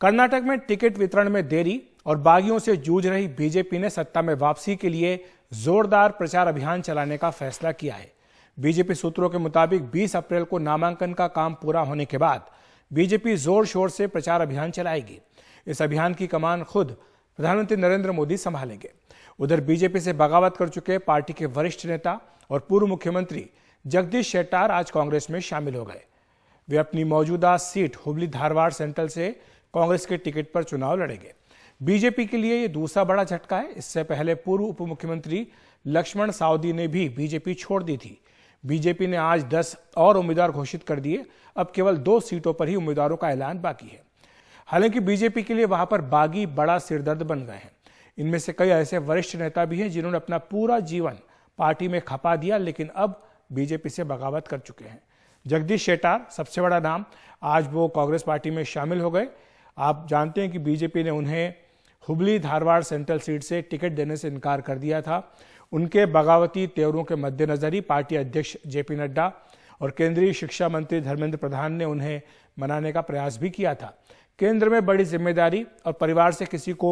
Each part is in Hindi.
कर्नाटक में टिकट वितरण में देरी और बागियों से जूझ रही बीजेपी ने सत्ता में वापसी के लिए जोरदार प्रचार अभियान चलाने का फैसला किया है। बीजेपी सूत्रों के मुताबिक 20 अप्रैल को नामांकन का काम पूरा होने के बाद बीजेपी जोर शोर से प्रचार अभियान चलाएगी। इस अभियान की कमान खुद प्रधानमंत्री नरेंद्र मोदी संभालेंगे। उधर बीजेपी से बगावत कर चुके पार्टी के वरिष्ठ नेता और पूर्व मुख्यमंत्री जगदीश शेट्टार आज कांग्रेस में शामिल हो गए। वे अपनी मौजूदा सीट हुबली धारवाड़ सेंट्रल से कांग्रेस के टिकट पर चुनाव लड़ेंगे। बीजेपी के लिए यह दूसरा बड़ा झटका है। इससे पहले पूर्व उप मुख्यमंत्री लक्ष्मण सावदी ने भी बीजेपी छोड़ दी थी। बीजेपी ने आज 10 और उम्मीदवार घोषित कर दिए। अब केवल 2 सीटों पर ही उम्मीदवारों का ऐलान बाकी है। हालांकि बीजेपी के लिए वहां पर बागी बड़ा सिरदर्द बन गए हैं। इनमें से कई ऐसे वरिष्ठ नेता भी हैं जिन्होंने अपना पूरा जीवन पार्टी में खपा दिया, लेकिन अब बीजेपी से बगावत कर चुके हैं। जगदीश शेट्टार सबसे बड़ा नाम, आज वो कांग्रेस पार्टी में शामिल हो गए। आप जानते हैं कि बीजेपी ने उन्हें हुबली धारवाड़ सेंट्रल सीट से टिकट देने से इनकार कर दिया था। उनके बगावती तेवरों के मद्देनजर ही पार्टी अध्यक्ष जेपी नड्डा और केंद्रीय शिक्षा मंत्री धर्मेंद्र प्रधान ने उन्हें मनाने का प्रयास भी किया था। केंद्र में बड़ी जिम्मेदारी और परिवार से किसी को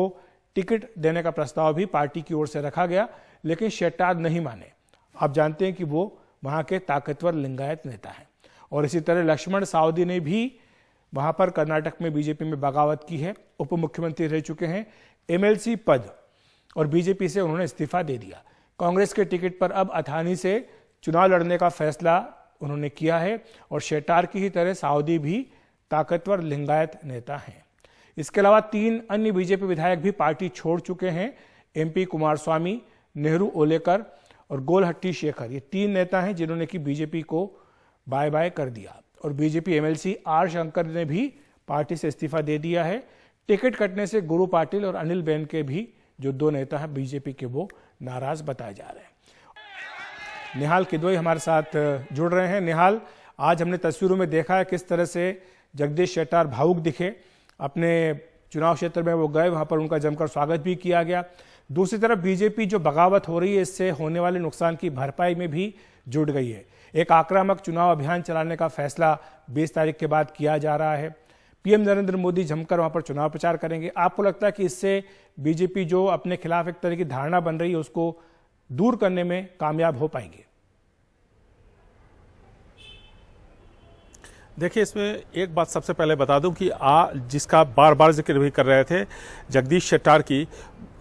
टिकट देने का प्रस्ताव भी पार्टी की ओर से रखा गया, लेकिन शेट्टार नहीं माने। आप जानते हैं कि वो वहां के ताकतवर लिंगायत नेता हैं। और इसी तरह लक्ष्मण सावदी ने भी वहां पर कर्नाटक में बीजेपी में बगावत की है। उप मुख्यमंत्री रह चुके हैं। एमएलसी पद और बीजेपी से उन्होंने इस्तीफा दे दिया। कांग्रेस के टिकट पर अब अथानी से चुनाव लड़ने का फैसला उन्होंने किया है। और शेट्टार की ही तरह सावदी भी ताकतवर लिंगायत नेता हैं। इसके अलावा 3 अन्य बीजेपी विधायक भी पार्टी छोड़ चुके हैं। एमपी कुमारस्वामी, नेहरू ओलेकर और गोलहट्टी शेखर, ये 3 नेता हैं जिन्होंने कि बीजेपी को बाय बाय कर दिया। और बीजेपी एमएलसी आर शंकर ने भी पार्टी से इस्तीफा दे दिया है। टिकट कटने से गुरु पाटिल और अनिल बेन के भी जो 2 नेता हैं बीजेपी के, वो नाराज बताए जा रहे हैं। निहाल किदवई हमारे साथ जुड़ रहे हैं। निहाल, आज हमने तस्वीरों में देखा है किस तरह से जगदीश शेट्टार भावुक दिखे। अपने चुनाव क्षेत्र में वो गए, वहां पर उनका जमकर स्वागत भी किया गया। दूसरी तरफ बीजेपी जो बगावत हो रही है, इससे होने वाले नुकसान की भरपाई में भी जुट गई है। एक आक्रामक चुनाव अभियान चलाने का फैसला 20 तारीख के बाद किया जा रहा है। पीएम नरेंद्र मोदी जमकर वहां पर चुनाव प्रचार करेंगे। आपको लगता है कि इससे बीजेपी जो अपने खिलाफ एक तरह की धारणा बन रही है, उसको दूर करने में कामयाब हो पाएंगे? देखिए, इसमें एक बात सबसे पहले बता दूं कि जिसका बार बार जिक्र भी कर रहे थे जगदीश शेट्टार की,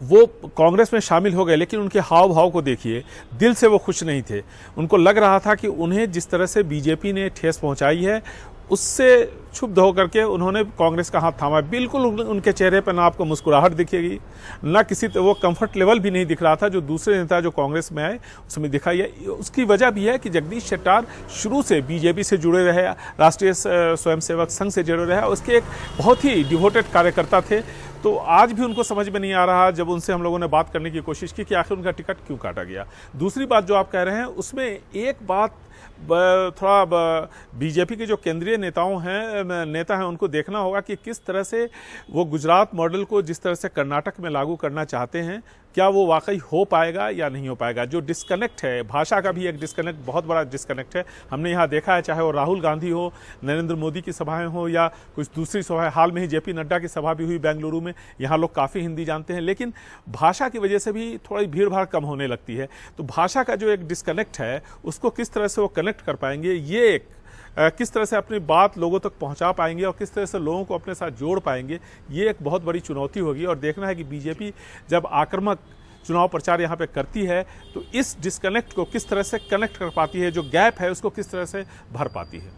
वो कांग्रेस में शामिल हो गए, लेकिन उनके हाव भाव को देखिए, दिल से वो खुश नहीं थे। उनको लग रहा था कि उन्हें जिस तरह से बीजेपी ने ठेस पहुंचाई है, उससे क्षुब्ध होकर के उन्होंने कांग्रेस का हाथ थामा। बिल्कुल उनके चेहरे पर ना आपको मुस्कुराहट दिखेगी, ना किसी वो कंफर्ट लेवल भी नहीं दिख रहा था जो दूसरे नेता जो कांग्रेस में आए उसमें दिखाई है। उसकी वजह भी है कि जगदीश शेट्टार शुरू से बीजेपी से जुड़े रहे, राष्ट्रीय स्वयंसेवक संघ से जुड़े रहे, उसके एक बहुत ही डिवोटेड कार्यकर्ता थे। तो आज भी उनको समझ में नहीं आ रहा, जब उनसे हम लोगों ने बात करने की कोशिश की, कि आखिर उनका टिकट क्यों काटा गया। दूसरी बात जो आप कह रहे हैं, उसमें एक बात थोड़ा बीजेपी के जो केंद्रीय नेता हैं उनको देखना होगा कि किस तरह से वो गुजरात मॉडल को जिस तरह से कर्नाटक में लागू करना चाहते हैं, क्या वो वाकई हो पाएगा या नहीं हो पाएगा। जो डिस्कनेक्ट है, भाषा का भी एक डिस्कनेक्ट, बहुत बड़ा डिस्कनेक्ट है। हमने यहाँ देखा है, चाहे वो राहुल गांधी हो, नरेंद्र मोदी की सभाएं हो या कुछ दूसरी सभाएं, हाल में ही जेपी नड्डा की सभा भी हुई बेंगलुरु में। यहाँ लोग काफ़ी हिंदी जानते हैं, लेकिन भाषा की वजह से भी थोड़ी भीड़ भाड़ कम होने लगती है। तो भाषा का जो एक डिस्कनेक्ट है, उसको किस तरह से वो कनेक्ट कर पाएंगे, ये एक किस तरह से अपनी बात लोगों तक पहुंचा पाएंगे और किस तरह से लोगों को अपने साथ जोड़ पाएंगे, ये एक बहुत बड़ी चुनौती होगी। और देखना है कि बीजेपी जब आक्रामक चुनाव प्रचार यहाँ पे करती है, तो इस डिस्कनेक्ट को किस तरह से कनेक्ट कर पाती है, जो गैप है उसको किस तरह से भर पाती है।